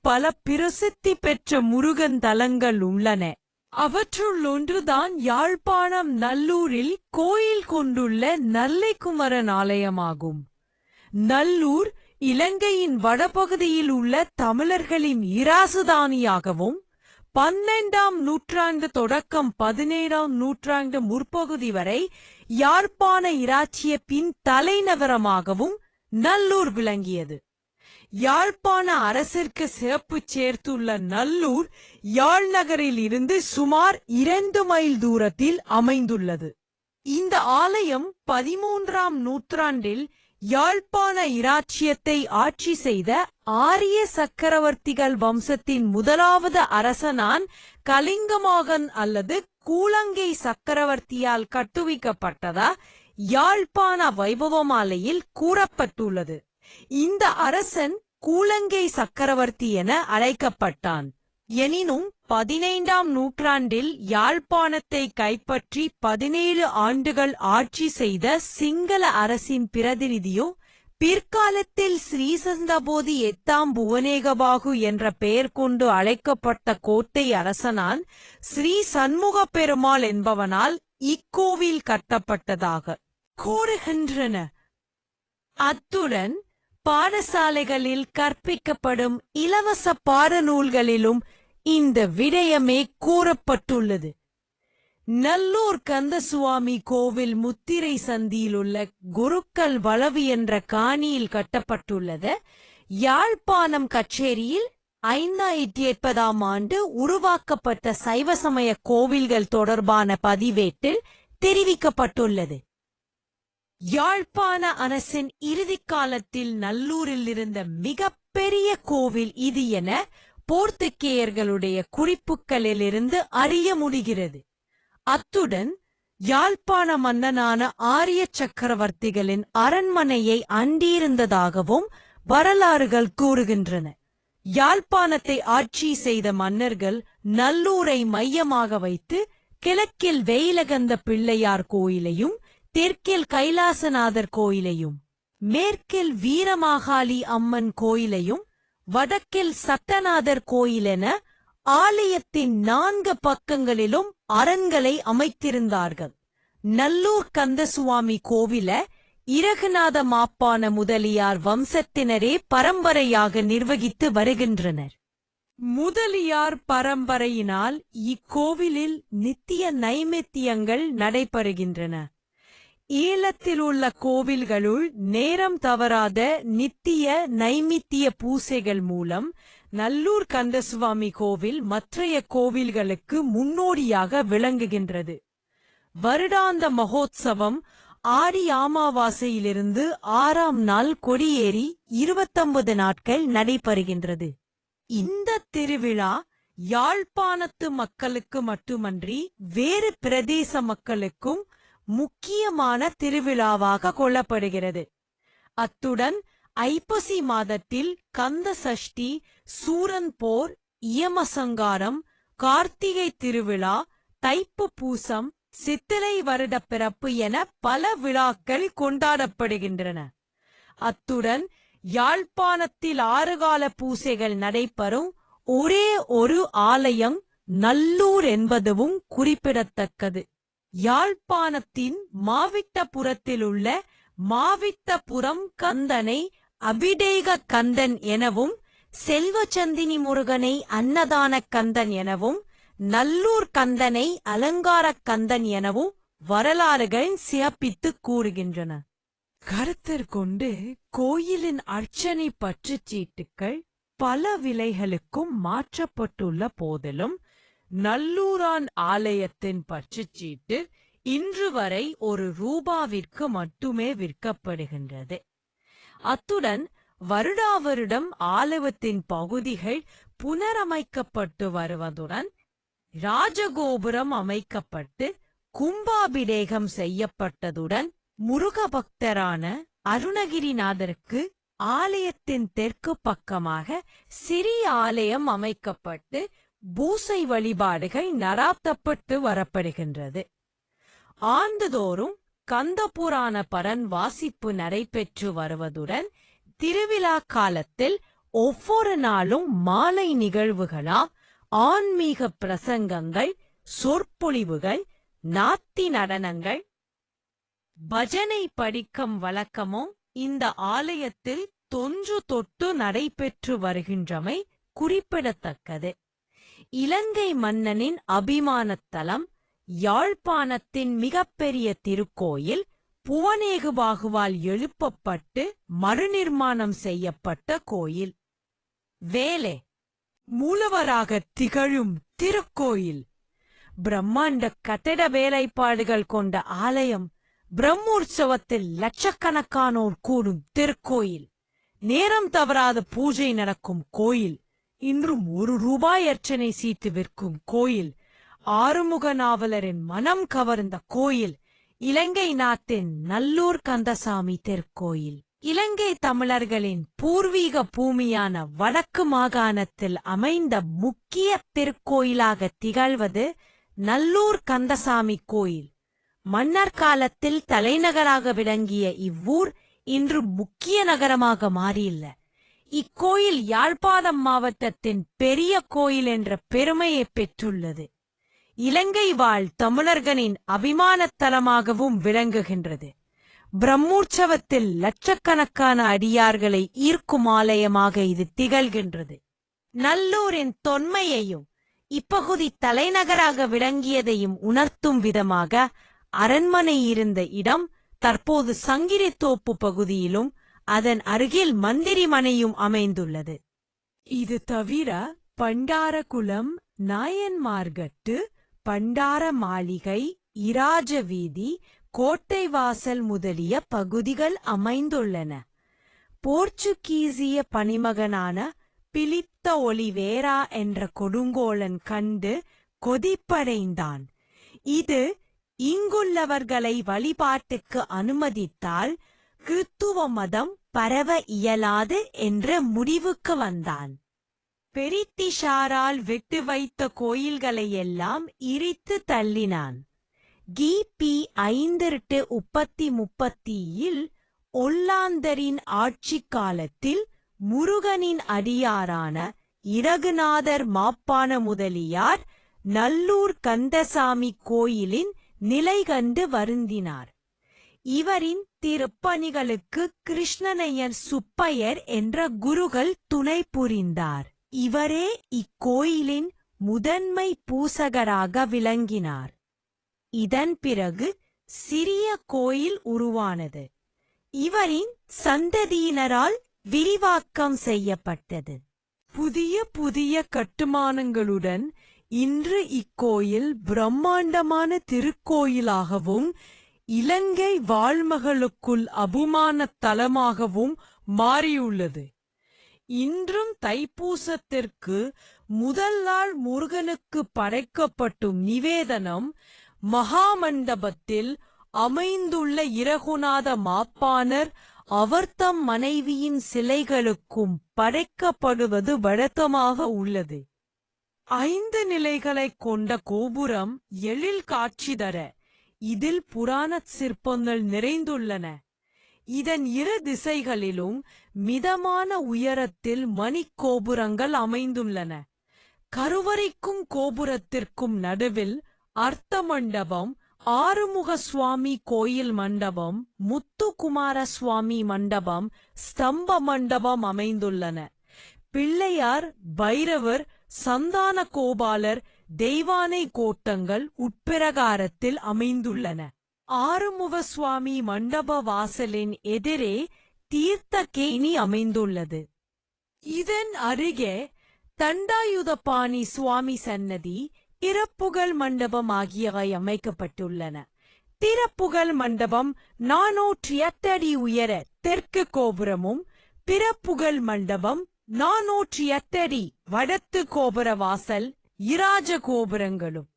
பல பிரசித்தி பெற்ற முருகன் தலங்கள் உள்ளன. அவற்றுள் ஒன்றுதான் யாழ்ப்பாணம் நல்லூரில் கோயில் கொண்டுள்ள நல்லைக்குமரன் ஆலயமாகும். நல்லூர் இலங்கையின் வடபகுதியில் உள்ள தமிழர்களின் இராசுதானியாகவும் 12ஆம் நூற்றாண்டு தொடக்கம் 17ஆம் நூற்றாண்டு முற்பகுதி வரை யாழ்ப்பாண இராச்சியத்தின் தலைநகரமாகவும் நல்லூர் விளங்கியது. யாழ்ப்பாண அரசிற்கு சிறப்பு சேர்த்துள்ள நல்லூர் யாழ் நகரில் இருந்து சுமார் 2 மைல் தூரத்தில் அமைந்துள்ளது. இந்த ஆலயம் 13ஆம் நூற்றாண்டில் யாழ்ப்பாண இராச்சியத்தை ஆட்சி செய்த ஆரிய சக்கரவர்த்திகள் வம்சத்தின் முதலாவது அரசனான் கலிங்கமாகன் அல்லது கூலங்கை சக்கரவர்த்தியால் கட்டுவிக்கப்பட்டதா யாழ்ப்பாண வைபவமாலையில் கூறப்பட்டுள்ளது. இந்த அரசன் கூலங்கை சக்கரவர்த்தி என அழைக்கப்பட்டான். எனினும் 15ஆம் நூற்றாண்டில் யாழ்ப்பாணத்தை கைப்பற்றி 17 ஆண்டுகள் ஆட்சி செய்த சிங்கள அரசின் பிரதிநிதியோ பிற்காலத்தில் ஸ்ரீசந்தபோதி 8ஆம் புவனேகபாகு என்ற பெயர் கொண்டு அழைக்கப்பட்ட கோட்டை அரசனான் ஸ்ரீ சண்முக பெருமாள் என்பவனால் இக்கோவில் கட்டப்பட்டதாக கூறுகின்றன. அத்துடன் பாடசாலைகளில் கற்பிக்கப்படும் இலவச பாடநூல்களிலும் இந்த விடயமே கூறப்பட்டுள்ளது. நல்லூர் கந்தசுவாமி கோவில் முத்திரை சந்தியிலுள்ள குருக்கள் வளவு என்ற காணியில் கட்டப்பட்டுள்ளது. யாழ்ப்பாணம் கச்சேரியில் 2008ஆம் ஆண்டு உருவாக்கப்பட்ட சைவ சமய கோவில்கள் தொடர்பான பதிவேட்டில் தெரிவிக்கப்பட்டுள்ளது. யாழ்ப்பாண அரசின் இறுதிக் காலத்தில் நல்லூரில் இருந்த மிக பெரிய கோவில் இது என போர்த்துகேயர்களுடைய குறிப்புகளிலிருந்து அறிய முடிகிறது. அத்துடன் யாழ்ப்பாண மன்னனான ஆரிய சக்கரவர்த்திகளின் அரண்மனையை அண்டியிருந்ததாகவும் வரலாறுகள் கூறுகின்றன. யாழ்ப்பாணத்தை ஆட்சி செய்த மன்னர்கள் நல்லூரை மையமாக வைத்து கிழக்கில் வெயிலகந்த பிள்ளையார் கோயிலையும் தெற்கில் கைலாசநாதர் கோயிலையும் மேற்கில் வீரமாகாளி அம்மன் கோயிலையும் வடக்கில் சட்டநாதர் கோயிலென ஆலயத்தின் 4 பக்கங்களிலும் அரண்களை அமைத்திருந்தார்கள். நல்லூர் கந்தசுவாமி கோவில இரகுநாத மாப்பான முதலியார் வம்சத்தினரே பரம்பரையாக நிர்வகித்து வருகின்றனர். முதலியார் பரம்பரையினால் இக்கோவிலில் நித்திய நைமித்தியங்கள் நடைபெறுகின்றன. ஈழத்தில் உள்ள கோவில்களுள் நேரம் தவறாத நித்திய நைமித்திய பூசைகள் மூலம் நல்லூர் கந்தசுவாமி கோவில் மற்றைய கோவில்களுக்கு முன்னோடியாக விளங்குகின்றது. வருடாந்த மகோத்சவம் ஆடி அமாவாசையிலிருந்து 6ஆம் நாள் கொடியேறி 29 நாட்கள் நடைபெறுகின்றது. இந்த திருவிழா யாழ்ப்பாணத்து மக்களுக்கு மட்டுமன்றி வேறு பிரதேச மக்களுக்கும் முக்கியமான திருவிழாவாக கொள்ளப்படுகிறது. அத்துடன் ஐப்பசி மாதத்தில் கந்த சஷ்டி, சூரன் போர், இயமசங்காரம், கார்த்திகை திருவிழா, தைப்பு பூசம், சித்திரை வருட பிறப்பு என பல விழாக்கள் கொண்டாடப்படுகின்றன. அத்துடன் யாழ்ப்பாணத்தில் 6 கால பூசைகள் நடைபெறும் ஒரே ஒரு ஆலயம் நல்லூர் என்பதும் குறிப்பிடத்தக்கது. யாழ்ப்பாணத்தின் மாவிட்டபுரத்திலுள்ள மாவிட்டபுரம் கந்தனை அபிடேக கந்தன் எனவும் செல்வச்சந்தினி முருகனை அன்னதான கந்தன் எனவும் நல்லூர் கந்தனை அலங்கார கந்தன் எனவும் வரலாறுகள் சிறப்பித்து கூறுகின்றன. கருத்திற்கொண்டு கோயிலின் அர்ச்சனை பற்றுச் சீட்டுக்கள் பல விலைகளுக்கும் மாற்றப்பட்டுள்ள போதிலும் நல்லூரான் ஆலயத்தின் பற்றுச்சீட்டு இன்று வரை ₹1 மட்டுமே விற்கப்படுகின்றது. அத்துடன் வருடாவருடம் ஆலயத்தின் பகுதிகள் புனரமைக்கப்பட்டு வருவதுடன் ராஜகோபுரம் அமைக்கப்பட்டு கும்பாபிடேகம் செய்யப்பட்டதுடன் முருக பக்தரான அருணகிரிநாதருக்கு ஆலயத்தின் தெற்கு பக்கமாக சிறிய ஆலயம் அமைக்கப்பட்டு பூசை வழிபாடுகள் நடாத்தப்பட்டு வரப்படுகின்றது. ஆண்டுதோறும் கந்தபுராண பரன் வாசிப்பு நடைபெற்று வருவதுடன் திருவிழா காலத்தில் ஒவ்வொரு நாளும் மாலை நிகழ்வுகளா ஆன்மீக பிரசங்கங்கள், சொற்பொழிவுகள், நாத்தி நடனங்கள், பஜனை படிக்கும் வழக்கமும் இந்த ஆலயத்தில் தொன்று தொட்டு நடைபெற்று வருகின்றமை குறிப்பிடத்தக்கது. இலங்கை மன்னனின் அபிமானத்தலம், யாழ்ப்பாணத்தின் மிகப்பெரிய திருக்கோயில், புவனேகுபாகுவால் எழுப்பப்பட்டு மறுநிர்மாணம் செய்யப்பட்ட கோயில். வேலே மூலவராக திகழும் திருக்கோயில். பிரம்மாண்ட கட்டட வேலைப்பாடுகள் கொண்ட ஆலயம். பிரம்மோற்சவத்தில் லட்சக்கணக்கானோர் கூடும் திருக்கோயில். நேரம் தவறாத பூஜை நடக்கும் கோயில். இன்றும் ₹1 அர்ச்சனை சீட்டு விற்கும் கோயில். ஆறுமுக நாவலரின் மனம் கவர்ந்த கோயில். இலங்கை நாட்டின் நல்லூர் கந்தசாமி திருக்கோயில். இலங்கை தமிழர்களின் பூர்வீக பூமியான வடக்கு மாகாணத்தில் அமைந்த முக்கிய திருக்கோயிலாக திகழ்வது நல்லூர் கந்தசாமி கோயில். மன்னர் காலத்தில் தலைநகராக விளங்கிய இவ்வூர் இன்று முக்கிய நகரமாக மாறியுள்ள. இக்கோயில் யாழ்ப்பாணம் மாவட்டத்தின் பெரிய கோயில் என்ற பெருமையை பெற்றுள்ளது. இலங்கை வாழ் தமிழர்களின் அபிமானத்தலமாகவும் விளங்குகின்றது. பிரம்மோற்சவத்தில் லட்சக்கணக்கான அடியார்களை ஈர்க்கும் ஆலயமாக இது திகழ்கின்றது. நல்லூரின் தொன்மையையும் இப்பகுதி தலைநகராக விளங்கியதையும் உணர்த்தும் விதமாக அரண்மனை இருந்த இடம் தற்போது சங்கிரித்தோப்பு பகுதியிலும் அதன் அருகில் மந்திரி மனையும் அமைந்துள்ளது. இது தவிர பண்டாரகுளம், நாயன்மார்கட்டு, பண்டார மாளிகை, இராஜ வீதி, கோட்டை வாசல் முதலிய பகுதிகள் அமைந்துள்ளன. போர்ச்சுகீசிய பணிமகனான பிலித்த ஒலிவேரா என்ற கொடுங்கோலன் கண்டு கொதிப்படைந்தான். இது இங்குள்ளவர்களை வழிபாட்டுக்கு அனுமதித்தால் கிறித்துவ மதம் பரவ இயலாது என்ற முடிவுக்கு வந்தான். பிரிட்டிஷாரால் விட்டு வைத்த கோயில்களையெல்லாம் இடித்து தள்ளினான். கிபி 530 ஒல்லாந்தரின் ஆட்சி காலத்தில் முருகனின் அடியாரான இரகுநாதர் மாப்பான முதலியார் நல்லூர் கந்தசாமி கோயிலின் நிலை கண்டு வருந்தினார். இவரின் திருப்பணிகளுக்கு கிருஷ்ணனையர் சுப்பையர் என்ற குருகள் துணை புரிந்தார். இவரே இக்கோயிலின் முதன்மை பூசகராக விளங்கினார். இதன் பிறகு சிறிய கோயில் உருவானது. இவரின் சந்ததியினரால் விரிவாக்கம் செய்யப்பட்டது. புதிய புதிய கட்டுமானங்களுடன் இன்று இக்கோயில் பிரம்மாண்டமான திருக்கோயிலாகவும் இலங்கை வாழ்மகளுக்குள் அபிமான தலமாகவும் மாறியுள்ளது. இன்றும் தைப்பூசத்திற்கு முதல் நாள் முருகனுக்கு படைக்கப்படும் நிவேதனம் மகாமண்டபத்தில் அமைந்துள்ள இரகுநாத மாப்பானர் அவர்தம் மனைவியின் சிலைகளுக்கும் படைக்கப்படுவது வழக்கமாக உள்ளது. 5 நிலைகளைக் கொண்ட கோபுரம் எழில் காட்சி தர இதில் புராண சிற்பங்கள் நிறைந்துள்ளன. இதன் இரு திசைகளிலும் மிதமான உயரத்தில் மணிக்கோபுரங்கள் அமைந்துள்ளன. கருவறைக்கும் கோபுரத்திற்கும் நடுவில் அர்த்த மண்டபம், ஆறுமுக சுவாமி கோயில் மண்டபம், முத்துக்குமார சுவாமி மண்டபம், ஸ்தம்ப மண்டபம் அமைந்துள்ளன. பிள்ளையார், பைரவர், சந்தான கோபாலர், தெய்வானை கோட்டங்கள் உட்பிரகாரத்தில் அமைந்துள்ளன. ஆறுமுக சுவாமி மண்டப வாசலின் எதிரே தீர்த்தகேணி அமைந்துள்ளது. இதன் அருகே தண்டாயுதபாணி சுவாமி சன்னதி, திறப்புகழ் மண்டபம் ஆகியவை அமைக்கப்பட்டுள்ளன. திறப்புகழ் மண்டபம் 408 அடி உயர தெற்கு கோபுரமும், பிறப்புகழ் மண்டபம் 408 அடி வடக்கு கோபுர வாசல் இராஜ கோபுரங்களும்.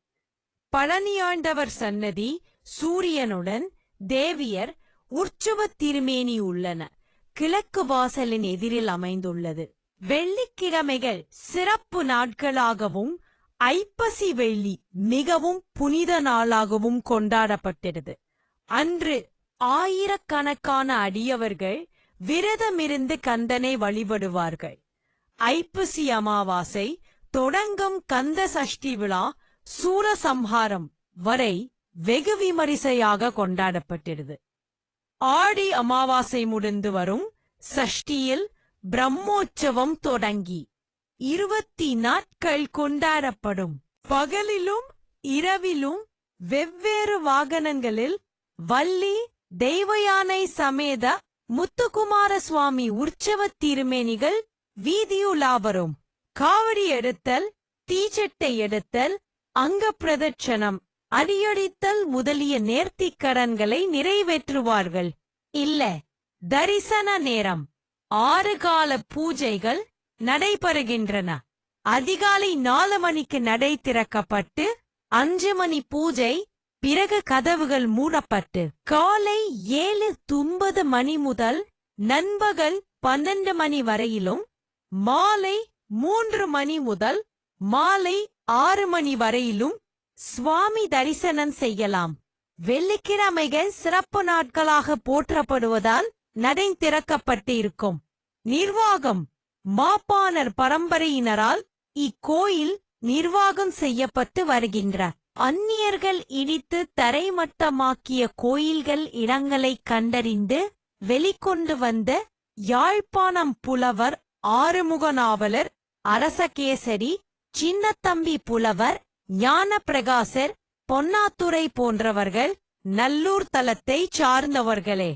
பழனியாண்டவர் சன்னதி, சூரியனுடன் தேவியர், உற்சவ திருமேனி உள்ளன. கிழக்கு வாசலின் எதிரில் அமைந்துள்ளது. வெள்ளிக்கிழமைகள் சிறப்பு நாட்களாகவும் ஐப்பசி வெள்ளி மிகவும் புனித நாளாகவும் கொண்டாடப்பட்டது. அன்று ஆயிரக்கணக்கான அடியவர்கள் விரதமிருந்து கந்தனை வழிபடுவார்கள். ஐப்பசி அமாவாசை தொடங்கும் கந்த சஷ்டி விழா சூரசம்ஹாரம் வரை வெகு விமரிசையாக கொண்டாடப்பட்டது. ஆடி அமாவாசை முடிந்து வரும் சஷ்டியில் பிரம்மோற்சவம் தொடங்கி 20 நாட்கள் கொண்டாடப்படும். பகலிலும் இரவிலும் வெவ்வேறு வாகனங்களில் வள்ளி தெய்வயானை சமேத முத்துக்குமார சுவாமி உற்சவ திருமேனிகள் வீதியுலா வரும். காவடி எடுத்தல், தீச்சட்டை எடுத்தல், அங்க பிரதட்சணம், அடியடித்தல் முதலிய நேர்த்திக்கடன்களை நிறைவேற்றுவார்கள். இல்ல தரிசன நேரம் 6 கால பூஜைகள் நடைபெறுகின்றன. அதிகாலை 4 மணிக்கு நடை திறக்கப்பட்டு 5 மணி பூஜை, பிறகு கதவுகள் மூடப்பட்டு காலை 7:30 மணி முதல் நண்பகல் 12 மணி வரையிலும், மாலை 3 மணி முதல் மாலை 6 மணி வரையிலும் சுவாமி தரிசனம் செய்யலாம். வெள்ளிக்கிழமைகள் சிறப்பு நாட்களாக போற்றப்படுவதால் நடை திறக்கப்பட்டு இருக்கும். நிர்வாகம் மாப்பாணர் பரம்பரையினரால் இக்கோயில் நிர்வாகம் செய்யப்பட்டு வருகின்ற. அந்நியர்கள் இடித்து தரைமட்டமாக்கிய கோயில்கள் இடங்களை கண்டறிந்து வெளிக்கொண்டு வந்த யாழ்ப்பாணம் புலவர் ஆறுமுக நாவலர், அரசகேசரி, சின்னத்தம்பி புலவர், ஞானப்பிரகாசர், பொன்னாத்துரை போன்றவர்கள் நல்லூர் தலத்தை சார்ந்தவர்களே.